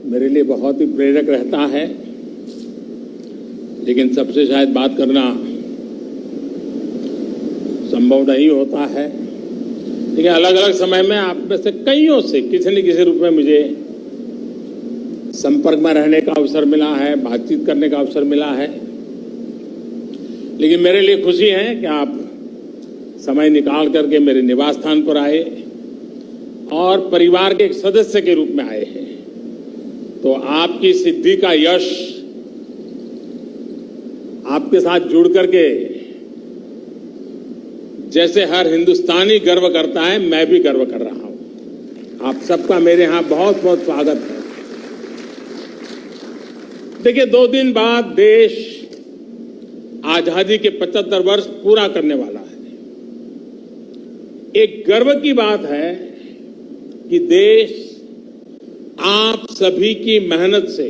मेरे लिए बहुत ही प्रेरक रहता है, लेकिन सबसे शायद बात करना संभव नहीं होता है। लेकिन अलग अलग समय में आप में से कईयों से किसी न किसी रूप में मुझे संपर्क में रहने का अवसर मिला है, बातचीत करने का अवसर मिला है। लेकिन मेरे लिए खुशी है कि आप समय निकाल करके मेरे निवास स्थान पर आए और परिवार के एक सदस्य के रूप में आए हैं। तो आपकी सिद्धि का यश आपके साथ जुड़ करके जैसे हर हिंदुस्तानी गर्व करता है, मैं भी गर्व कर रहा हूं। आप सबका मेरे यहां बहुत बहुत स्वागत है। देखिए, 2 दिन बाद देश आजादी के 75 वर्ष पूरा करने वाला है। एक गर्व की बात है कि देश आप सभी की मेहनत से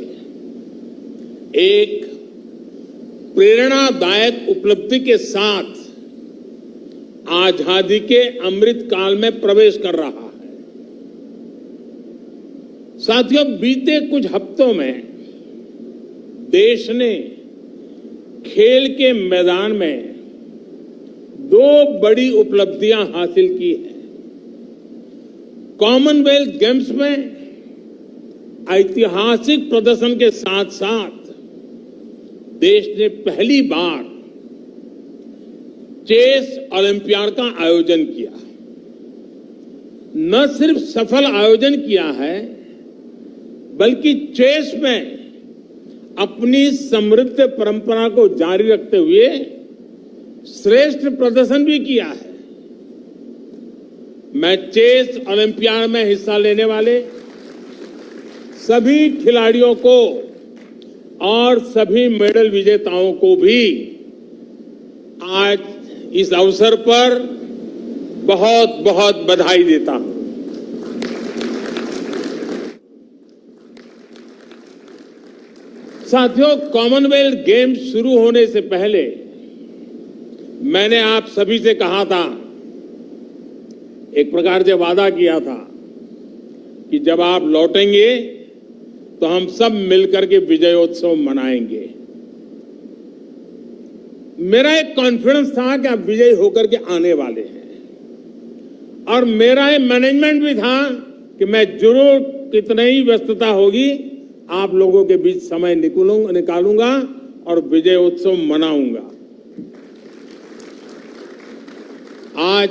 एक प्रेरणादायक उपलब्धि के साथ आजादी के अमृत काल में प्रवेश कर रहा है। साथियों, बीते कुछ हफ्तों में देश ने खेल के मैदान में 2 बड़ी उपलब्धियां हासिल की हैं। कॉमनवेल्थ गेम्स में ऐतिहासिक प्रदर्शन के साथ साथ देश ने पहली बार चेस ओलंपियाड का आयोजन किया। न सिर्फ सफल आयोजन किया है, बल्कि चेस में अपनी समृद्ध परंपरा को जारी रखते हुए श्रेष्ठ प्रदर्शन भी किया है। मैं चेस ओलंपियाड में हिस्सा लेने वाले सभी खिलाड़ियों को और सभी मेडल विजेताओं को भी आज इस अवसर पर बहुत बहुत बधाई देता हूं। साथियों, कॉमनवेल्थ गेम्स शुरू होने से पहले मैंने आप सभी से कहा था, एक प्रकार से वादा किया था कि जब आप लौटेंगे तो हम सब मिलकर के विजयोत्सव मनाएंगे। मेरा एक कॉन्फिडेंस था कि आप विजयी होकर के आने वाले हैं, और मेरा एक मैनेजमेंट भी था कि मैं जरूर कितनी ही व्यस्तता होगी आप लोगों के बीच समय निकालूंगा और विजयोत्सव मनाऊंगा। आज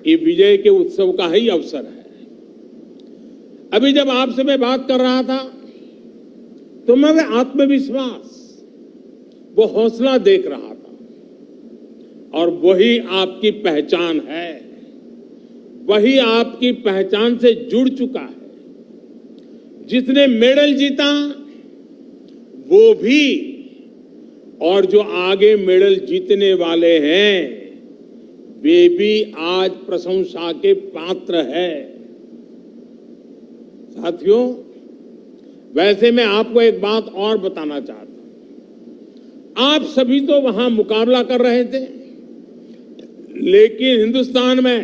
ये विजय के उत्सव का ही अवसर है। अभी जब आपसे मैं बात कर रहा था तो मैं वो आत्मविश्वास, वो हौसला देख रहा था, और वही आपकी पहचान है, वही आपकी पहचान से जुड़ चुका है। जिसने मेडल जीता वो भी, और जो आगे मेडल जीतने वाले हैं वे भी आज प्रशंसा के पात्र है। साथियों, वैसे मैं आपको एक बात और बताना चाहता हूं। आप सभी तो वहां मुकाबला कर रहे थे, लेकिन हिंदुस्तान में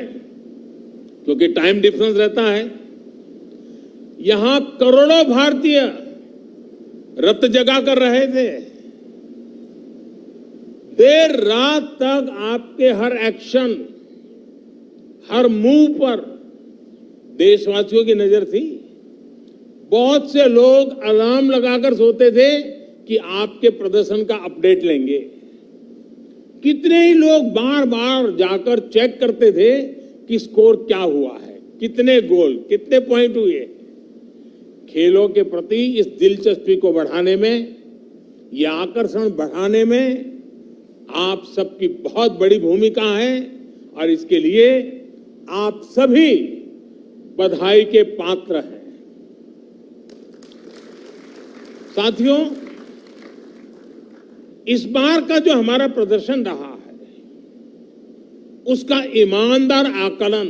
क्योंकि टाइम डिफरेंस रहता है, यहां करोड़ों भारतीय रत जगा कर रहे थे। देर रात तक आपके हर एक्शन, हर मूव पर देशवासियों की नजर थी। बहुत से लोग अलार्म लगाकर सोते थे कि आपके प्रदर्शन का अपडेट लेंगे। कितने ही लोग बार बार जाकर चेक करते थे कि स्कोर क्या हुआ है, कितने गोल, कितने पॉइंट हुए। खेलों के प्रति इस दिलचस्पी को बढ़ाने में, यह आकर्षण बढ़ाने में आप सबकी बहुत बड़ी भूमिका है, और इसके लिए आप सभी बधाई के पात्र हैं। साथियों, इस बार का जो हमारा प्रदर्शन रहा है उसका ईमानदार आकलन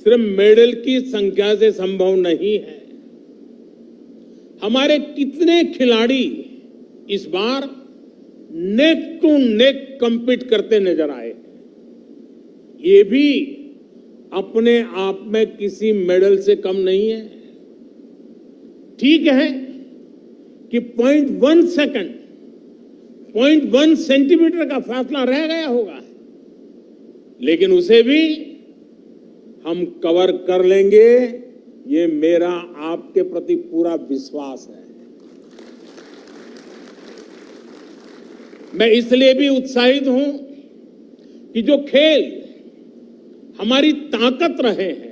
सिर्फ मेडल की संख्या से संभव नहीं है। हमारे कितने खिलाड़ी इस बार नेक टू नेक कम्पीट करते नजर आए, ये भी अपने आप में किसी मेडल से कम नहीं है। ठीक है कि 0.1 सेकंड, 0.1 सेंटीमीटर का फासला रह गया होगा, लेकिन उसे भी हम कवर कर लेंगे, ये मेरा आपके प्रति पूरा विश्वास है। मैं इसलिए भी उत्साहित हूं कि जो खेल हमारी ताकत रहे हैं,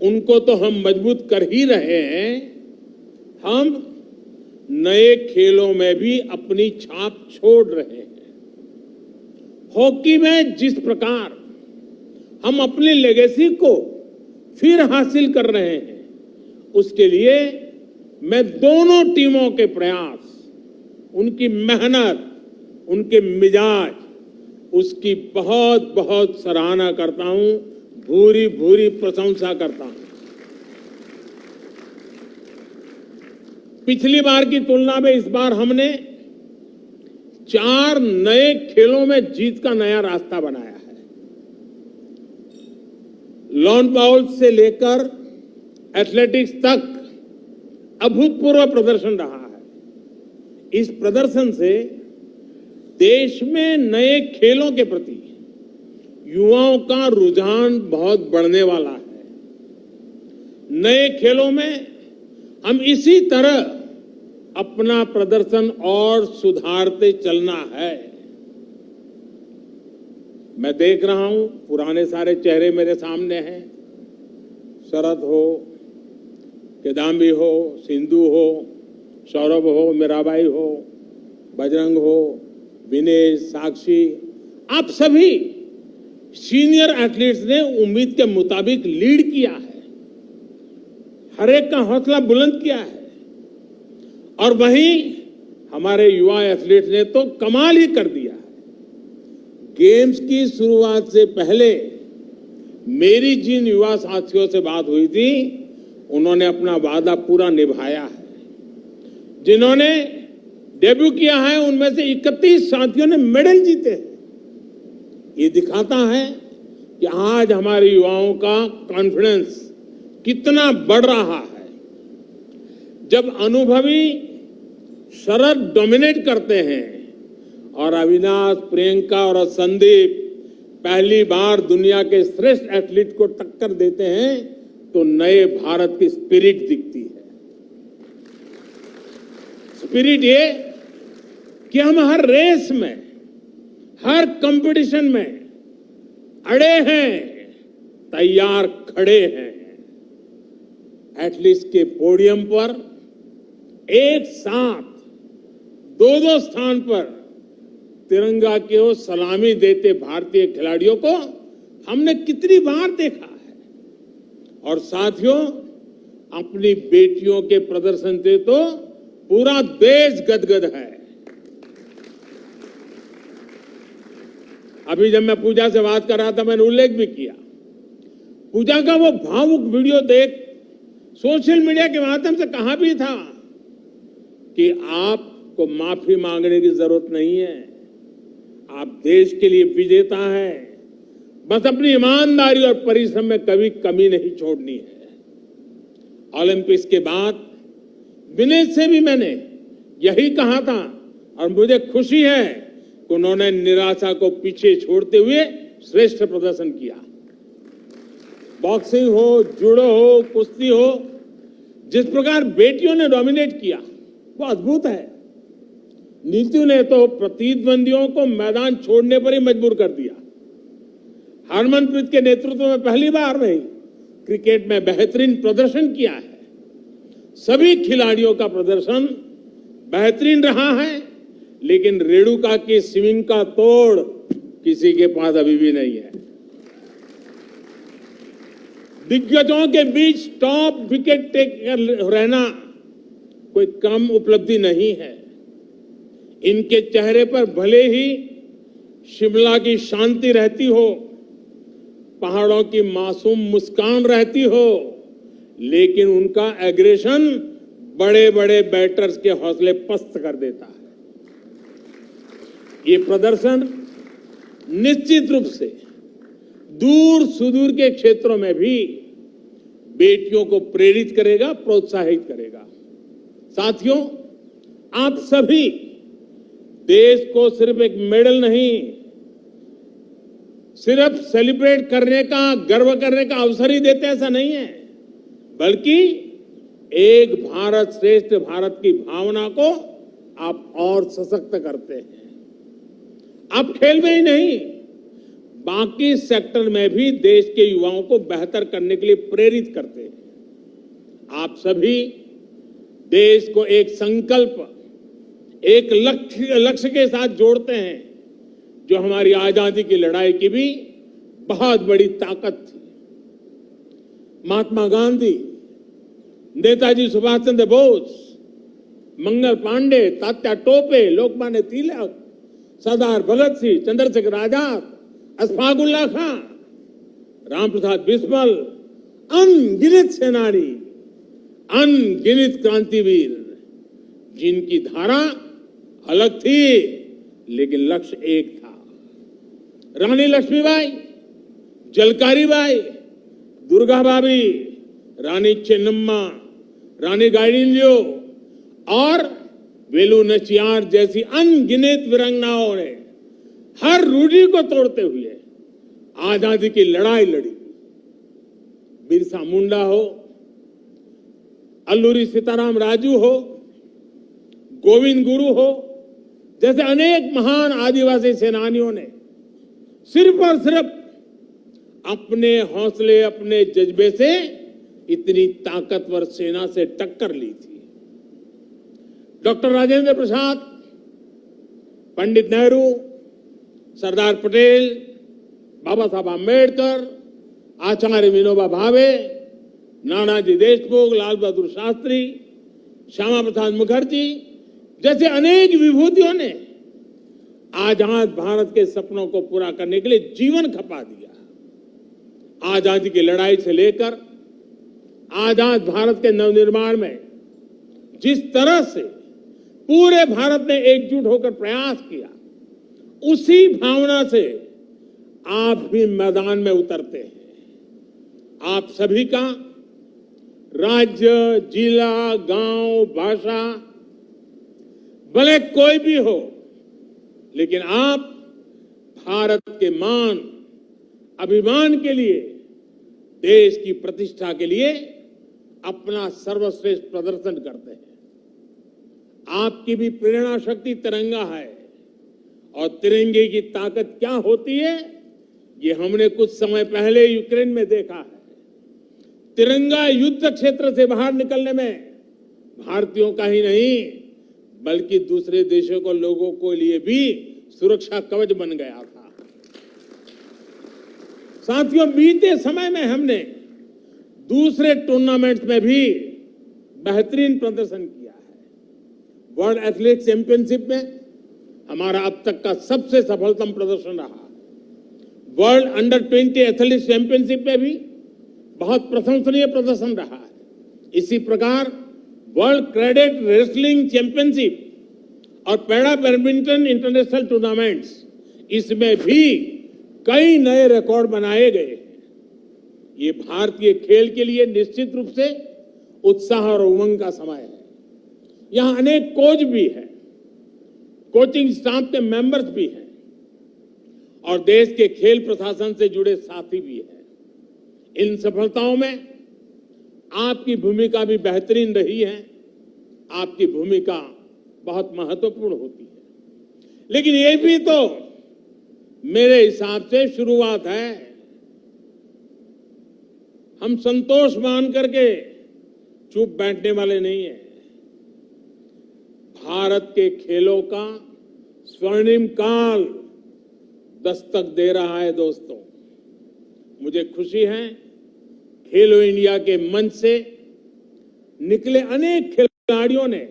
उनको तो हम मजबूत कर ही रहे हैं, हम नए खेलों में भी अपनी छाप छोड़ रहे हैं। हॉकी में जिस प्रकार हम अपनी लेगेसी को फिर हासिल कर रहे हैं, उसके लिए मैं दोनों टीमों के प्रयास, उनकी मेहनत, उनके मिजाज, उसकी बहुत बहुत सराहना करता हूं, भूरी भूरी प्रशंसा करता हूं। पिछली बार की तुलना में इस बार हमने 4 नए खेलों में जीत का नया रास्ता बनाया है। लॉन बाउल से लेकर एथलेटिक्स तक अभूतपूर्व प्रदर्शन रहा है। इस प्रदर्शन से देश में नए खेलों के प्रति युवाओं का रुझान बहुत बढ़ने वाला है। नए खेलों में हम इसी तरह अपना प्रदर्शन और सुधारते चलना है। मैं देख रहा हूं, पुराने सारे चेहरे मेरे सामने हैं। शरद हो, किदाम्बी हो, सिंधु हो, सौरभ हो, मीराबाई हो, बजरंग हो, विनेश, साक्षी, आप सभी सीनियर एथलीट्स ने उम्मीद के मुताबिक लीड किया है, हर एक का हौसला बुलंद किया है। और वहीं हमारे युवा एथलीट्स ने तो कमाल ही कर दिया है। गेम्स की शुरुआत से पहले मेरी जिन युवा साथियों से बात हुई थी, उन्होंने अपना वादा पूरा निभाया है। जिन्होंने डेब्यू किया है, उनमें से 31 साथियों ने मेडल जीते हैं। ये दिखाता है कि आज हमारे युवाओं का कॉन्फिडेंस कितना बढ़ रहा है। जब अनुभवी शरद डोमिनेट करते हैं और अविनाश, प्रियंका और संदीप पहली बार दुनिया के श्रेष्ठ एथलीट को टक्कर देते हैं, तो नए भारत की स्पिरिट दिखती है। स्पिरिट ये कि हम हर रेस में, हर कंपटीशन में अड़े हैं, तैयार खड़े हैं। एथलीट्स के पोडियम पर एक साथ 2-2 स्थान पर तिरंगा की ओर सलामी देते भारतीय खिलाड़ियों को हमने कितनी बार देखा है। और साथियों, अपनी बेटियों के प्रदर्शन से तो पूरा देश गदगद है। अभी जब मैं पूजा से बात कर रहा था, मैंने उल्लेख भी किया, पूजा का वो भावुक वीडियो देख सोशल मीडिया के माध्यम से कहा भी था कि आपको माफी मांगने की जरूरत नहीं है, आप देश के लिए विजेता हैं, बस अपनी ईमानदारी और परिश्रम में कभी कमी नहीं छोड़नी है। ओलंपिक्स के बाद विनेश से भी मैंने यही कहा था और मुझे खुशी है कि उन्होंने निराशा को पीछे छोड़ते हुए श्रेष्ठ प्रदर्शन किया। बॉक्सिंग हो, जूडो हो, कुश्ती हो, जिस प्रकार बेटियों ने डोमिनेट किया वो अद्भुत है। नीतू ने तो प्रतिद्वंदियों को मैदान छोड़ने पर ही मजबूर कर दिया। हरमनप्रीत के नेतृत्व में पहली बार नहीं, क्रिकेट में बेहतरीन प्रदर्शन किया है। सभी खिलाड़ियों का प्रदर्शन बेहतरीन रहा है, लेकिन रेणुका की स्विंग का तोड़ किसी के पास अभी भी नहीं है। दिग्गजों के बीच टॉप विकेट टेकर रहना कोई कम उपलब्धि नहीं है। इनके चेहरे पर भले ही शिमला की शांति रहती हो, पहाड़ों की मासूम मुस्कान रहती हो, लेकिन उनका एग्रेशन बड़े बड़े बैटर्स के हौसले पस्त कर देता है। ये प्रदर्शन निश्चित रूप से दूर सुदूर के क्षेत्रों में भी बेटियों को प्रेरित करेगा, प्रोत्साहित करेगा। साथियों, आप सभी देश को सिर्फ एक मेडल नहीं, सिर्फ सेलिब्रेट करने का, गर्व करने का अवसर ही देते, ऐसा नहीं है, बल्कि एक भारत श्रेष्ठ भारत की भावना को आप और सशक्त करते हैं। आप खेल में ही नहीं, बाकी सेक्टर में भी देश के युवाओं को बेहतर करने के लिए प्रेरित करते हैं। आप सभी देश को एक संकल्प, एक लक्ष्य के साथ जोड़ते हैं, जो हमारी आजादी की लड़ाई की भी बहुत बड़ी ताकत थी। महात्मा गांधी, नेताजी सुभाष चंद्र बोस, मंगल पांडे, तात्या टोपे, लोकमान्य तिलक, सरदार भगत सिंह, चंद्रशेखर आजाद, अशफाक उल्लाह खां, रामप्रसाद बिस्मिल, अनगिनत सेनानी, अनगिनत क्रांतिवीर, जिनकी धारा अलग थी लेकिन लक्ष्य एक था। रानी लक्ष्मीबाई, झलकारी बाई, दुर्गा भाभी, रानी चेन्नम्मा, रानी गाइडिंलियो और वेलु नचियार जैसी अनगिनत वीरांगनाओं ने हर रूढ़ी को तोड़ते हुए आजादी की लड़ाई लड़ी। बिरसा मुंडा हो, अल्लूरी सीताराम राजू हो, गोविंद गुरु हो, जैसे अनेक महान आदिवासी सेनानियों ने सिर्फ और सिर्फ अपने हौसले, अपने जज्बे से इतनी ताकतवर सेना से टक्कर ली थी। डॉक्टर राजेंद्र प्रसाद, पंडित नेहरू, सरदार पटेल, बाबा साहब आंबेडकर, आचार्य विनोबा भावे, नानाजी देशमुख, लाल बहादुर शास्त्री, श्यामा प्रसाद मुखर्जी जैसे अनेक विभूतियों ने आजाद भारत के सपनों को पूरा करने के लिए जीवन खपा दिया। आजादी की लड़ाई से लेकर आजाद भारत के नवनिर्माण में जिस तरह से पूरे भारत ने एकजुट होकर प्रयास किया, उसी भावना से आप भी मैदान में उतरते हैं। आप सभी का राज्य, जिला, गांव, भाषा भले कोई भी हो, लेकिन आप भारत के मान, अभिमान के लिए, देश की प्रतिष्ठा के लिए अपना सर्वश्रेष्ठ प्रदर्शन करते हैं। आपकी भी प्रेरणा शक्ति तिरंगा है, और तिरंगे की ताकत क्या होती है, ये हमने कुछ समय पहले यूक्रेन में देखा है। तिरंगा युद्ध क्षेत्र से बाहर निकलने में भारतीयों का ही नहीं, बल्कि दूसरे देशों को, लोगों को लिए भी सुरक्षा कवच बन गया था। साथियों, बीते समय में हमने दूसरे टूर्नामेंट्स में भी बेहतरीन प्रदर्शन किया है। वर्ल्ड एथलेटिक्स चैंपियनशिप में हमारा अब तक का सबसे सफलतम प्रदर्शन रहा। वर्ल्ड अंडर 20 एथलेटिक्स चैंपियनशिप में भी बहुत प्रशंसनीय प्रदर्शन रहा है। इसी प्रकार वर्ल्ड कैडेट रेसलिंग चैंपियनशिप और पैरा बैडमिंटन इंटरनेशनल टूर्नामेंट्स, इसमें भी कई नए रिकॉर्ड बनाए गए। ये भारतीय खेल के लिए निश्चित रूप से उत्साह और उमंग का समय है। यहां अनेक कोच भी हैं, कोचिंग स्टाफ के मेंबर्स भी हैं, और देश के खेल प्रशासन से जुड़े साथी भी हैं। इन सफलताओं में आपकी भूमिका भी बेहतरीन रही है। आपकी भूमिका बहुत महत्वपूर्ण होती है, लेकिन ये भी तो मेरे हिसाब से शुरुआत है। हम संतोष मान करके चुप बैठने वाले नहीं हैं। भारत के खेलों का स्वर्णिम काल दस्तक दे रहा है। दोस्तों, मुझे खुशी है, खेलो इंडिया के मंच से निकले अनेक खिलाड़ियों ने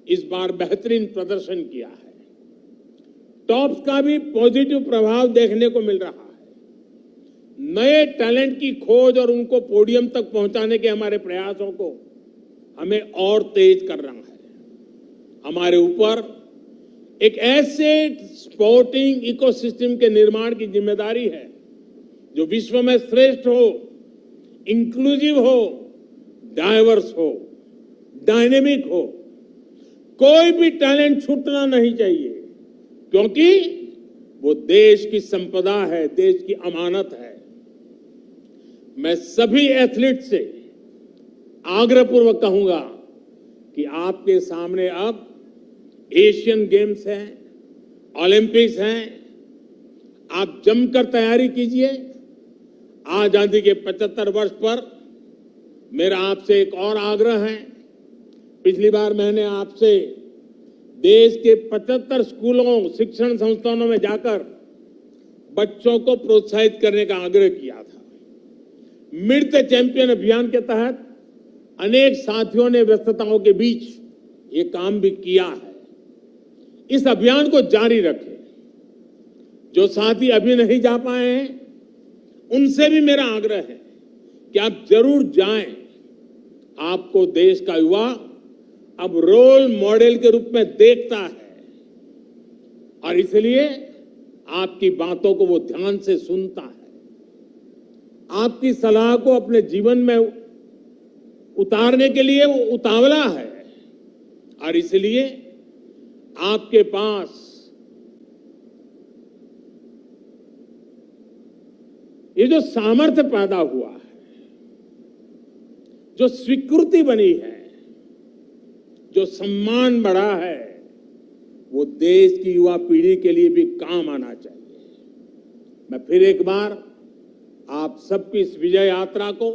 इस बार बेहतरीन प्रदर्शन किया है। टॉप्स का भी पॉजिटिव प्रभाव देखने को मिल रहा है। नए टैलेंट की खोज और उनको पोडियम तक पहुंचाने के हमारे प्रयासों को हमें और तेज कर रहा है। हमारे ऊपर एक ऐसे स्पोर्टिंग इकोसिस्टम के निर्माण की जिम्मेदारी है जो विश्व में श्रेष्ठ हो। इंक्लूसिव हो, डाइवर्स हो, डायनेमिक हो, कोई भी टैलेंट छूटना नहीं चाहिए, क्योंकि वो देश की संपदा है, देश की अमानत है। मैं सभी एथलीट से आग्रहपूर्वक कहूंगा कि आपके सामने अब एशियन गेम्स हैं, ओलंपिक्स हैं, आप जमकर तैयारी कीजिए। आजादी के 75 वर्ष पर मेरा आपसे एक और आग्रह है। पिछली बार मैंने आपसे देश के 75 स्कूलों, शिक्षण संस्थानों में जाकर बच्चों को प्रोत्साहित करने का आग्रह किया था। मीट द चैंपियन अभियान के तहत अनेक साथियों ने व्यस्तताओं के बीच ये काम भी किया है। इस अभियान को जारी रखें। जो साथी अभी नहीं जा पाए हैं, उनसे भी मेरा आग्रह है कि आप जरूर जाएं। आपको देश का युवा अब रोल मॉडल के रूप में देखता है और इसलिए आपकी बातों को वो ध्यान से सुनता है, आपकी सलाह को अपने जीवन में उतारने के लिए वो उतावला है और इसलिए आपके पास ये जो सामर्थ्य पैदा हुआ है, जो स्वीकृति बनी है, जो सम्मान बढ़ा है, वो देश की युवा पीढ़ी के लिए भी काम आना चाहिए। मैं फिर एक बार आप सबकी इस विजय यात्रा को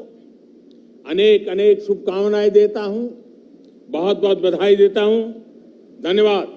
अनेक अनेक शुभकामनाएं देता हूं, बहुत बहुत बधाई देता हूं। धन्यवाद।